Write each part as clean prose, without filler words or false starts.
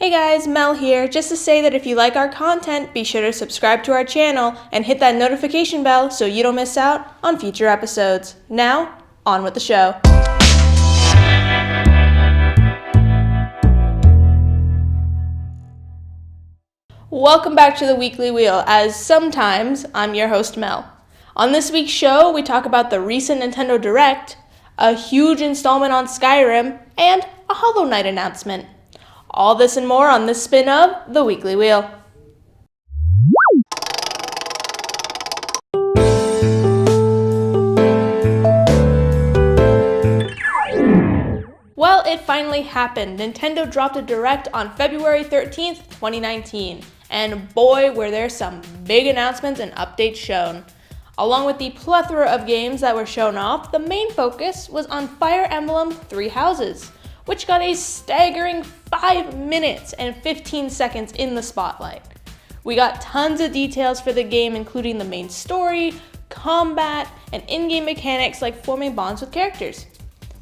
Hey guys, Mel here, just to say that if you like our content, be sure to subscribe to our channel and hit that notification bell so you don't miss out on future episodes. Now, on with the show. Welcome back to the Weekly Wheel, as sometimes I'm your host Mel. On this week's show, we talk about the recent Nintendo Direct, a huge installment on Skyrim, and a Hollow Knight announcement. All this and more on this spin of the Weekly Wheel. Well, it finally happened. Nintendo dropped a Direct on February 13th, 2019. And boy, were there some big announcements and updates shown. Along with the plethora of games that were shown off, the main focus was on Fire Emblem Three Houses, which got a staggering 5 minutes and 15 seconds in the spotlight. We got tons of details for the game, including the main story, combat, and in-game mechanics like forming bonds with characters.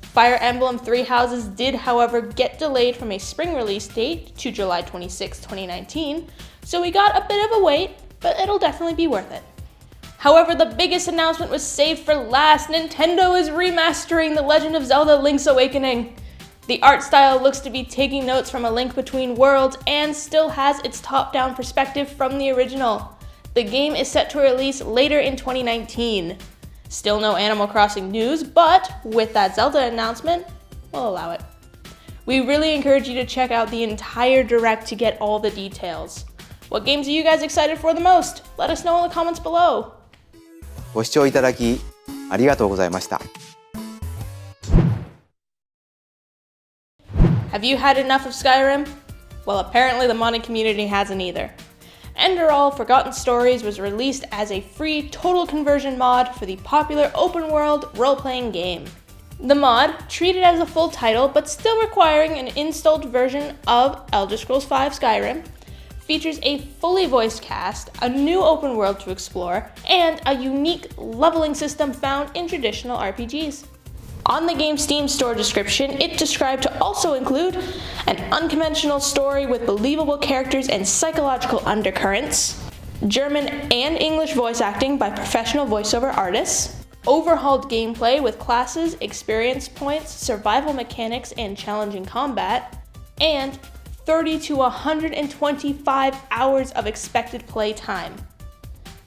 Fire Emblem Three Houses did, however, get delayed from a spring release date to July 26, 2019, so we got a bit of a wait, but it'll definitely be worth it. However, the biggest announcement was saved for last. Nintendo is remastering The Legend of Zelda: Link's Awakening. The art style looks to be taking notes from A Link Between Worlds and still has its top-down perspective from the original. The game is set to release later in 2019. Still no Animal Crossing news, but with that Zelda announcement, we'll allow it. We really encourage you to check out the entire Direct to get all the details. What games are you guys excited for the most? Let us know in the comments below. ご視聴いただきありがとうございました。Have you had enough of Skyrim? Well, apparently the modding community hasn't either. Enderall Forgotten Stories was released as a free total conversion mod for the popular open-world role-playing game. The mod, treated as a full title but still requiring an installed version of Elder Scrolls V Skyrim, features a fully voiced cast, a new open world to explore, and a unique leveling system found in traditional RPGs. On the game's Steam store description, it described to also include an unconventional story with believable characters and psychological undercurrents, German and English voice acting by professional voiceover artists, overhauled gameplay with classes, experience points, survival mechanics, and challenging combat, and 30 to 125 hours of expected play time.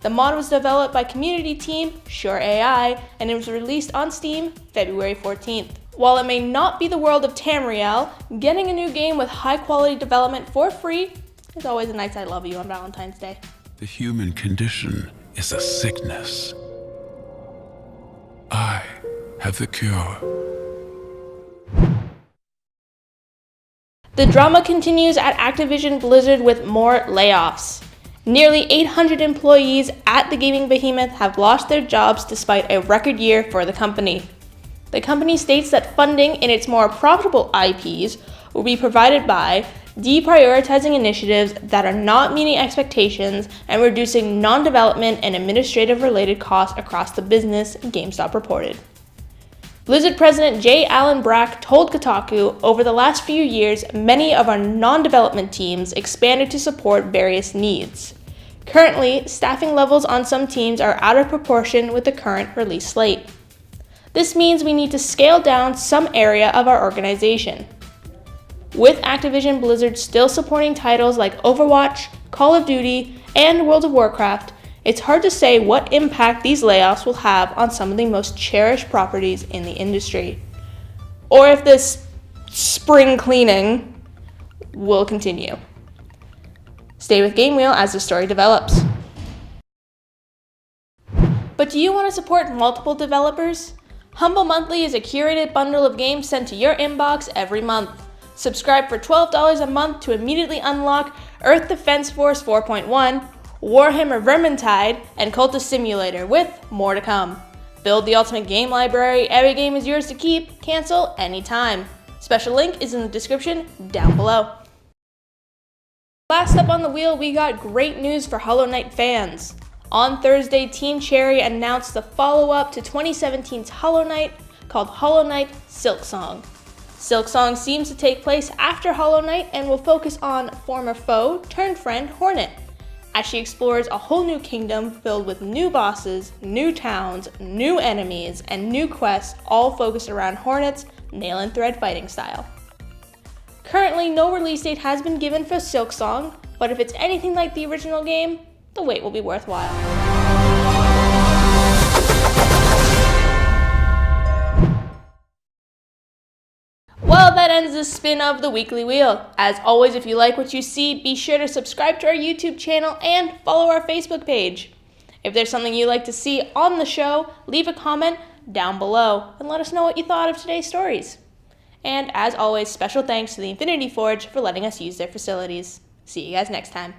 The mod was developed by community team Sure AI, and it was released on Steam February 14th. While it may not be the world of Tamriel, getting a new game with high-quality development for free is always a nice I love you on Valentine's Day. The human condition is a sickness. I have the cure. The drama continues at Activision-Blizzard with more layoffs. Nearly 800 employees at the gaming behemoth have lost their jobs despite a record year for the company. The company states that funding in its more profitable IPs will be provided by deprioritizing initiatives that are not meeting expectations and reducing non-development and administrative-related costs across the business, GameStop reported. Blizzard President J. Allen Brack told Kotaku, over the last few years, many of our non-development teams expanded to support various needs. Currently, staffing levels on some teams are out of proportion with the current release slate. This means we need to scale down some area of our organization. With Activision Blizzard still supporting titles like Overwatch, Call of Duty, and World of Warcraft, it's hard to say what impact these layoffs will have on some of the most cherished properties in the industry, or if this spring cleaning will continue. Stay with Game Wheel as the story develops. But do you want to support multiple developers? Humble Monthly is a curated bundle of games sent to your inbox every month. Subscribe for $12 a month to immediately unlock Earth Defense Force 4.1, Warhammer Vermintide, and Cultist Simulator, with more to come. Build the ultimate game library. Every game is yours to keep, cancel anytime. Special link is in the description down below. Last up on the wheel, we got great news for Hollow Knight fans. On Thursday, Team Cherry announced the follow-up to 2017's Hollow Knight called Hollow Knight Silksong. Silksong seems to take place after Hollow Knight and will focus on former foe turned friend Hornet, as she explores a whole new kingdom filled with new bosses, new towns, new enemies, and new quests, all focused around Hornet's nail and thread fighting style. Currently, no release date has been given for Silksong, but if it's anything like the original game, the wait will be worthwhile. Well, that ends the spin of the Weekly Wheel. As always, if you like what you see, be sure to subscribe to our YouTube channel and follow our Facebook page. If there's something you'd like to see on the show, leave a comment down below and let us know what you thought of today's stories. And as always, special thanks to the Infinity Forge for letting us use their facilities. See you guys next time.